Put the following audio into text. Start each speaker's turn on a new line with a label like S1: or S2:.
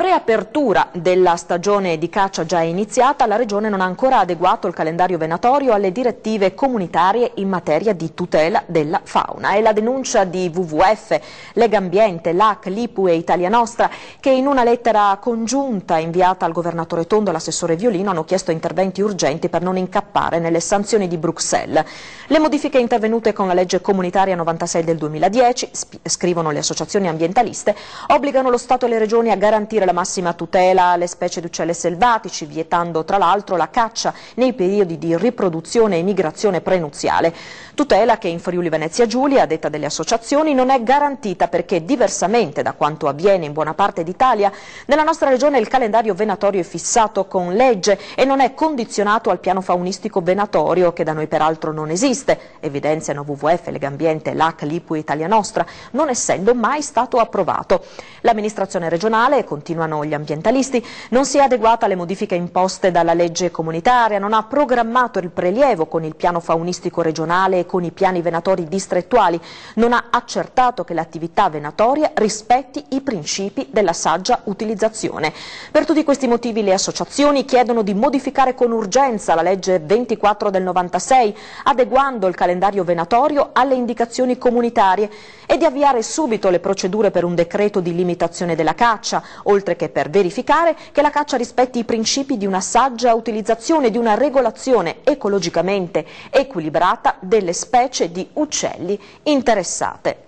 S1: preapertura della stagione di caccia già iniziata, la Regione non ha ancora adeguato il calendario venatorio alle direttive comunitarie in materia di tutela della fauna. È la denuncia di WWF, Legambiente, LAC, Lipu e Italia Nostra, che in una lettera congiunta inviata al governatore Tondo e all'assessore Violino hanno chiesto interventi urgenti per non incappare nelle sanzioni di Bruxelles. Le modifiche intervenute con la legge comunitaria 96 del 2010, scrivono le associazioni ambientaliste, obbligano lo Stato e le Regioni a garantire la massima tutela alle specie di uccelli selvatici, vietando tra l'altro la caccia nei periodi di riproduzione e migrazione prenuziale. Tutela che in Friuli Venezia Giulia, a detta delle associazioni, non è garantita perché, diversamente da quanto avviene in buona parte d'Italia, nella nostra regione il calendario venatorio è fissato con legge e non è condizionato al piano faunistico venatorio, che da noi peraltro non esiste, evidenziano WWF, Legambiente, LAC, Lipu e Italia Nostra, non essendo mai stato approvato. L'amministrazione regionale, continuano gli ambientalisti, non si è adeguata alle modifiche imposte dalla legge comunitaria, non ha programmato il prelievo con il piano faunistico regionale e con i piani venatori distrettuali, non ha accertato che l'attività venatoria rispetti i principi della saggia utilizzazione. Per tutti questi motivi le associazioni chiedono di modificare con urgenza la legge 24 del 96, adeguando il calendario venatorio alle indicazioni comunitarie e di avviare subito le procedure per un decreto di limitazione della caccia, oltre che per verificare che la caccia rispetti i principi di una saggia utilizzazione e di una regolazione ecologicamente equilibrata delle specie di uccelli interessate.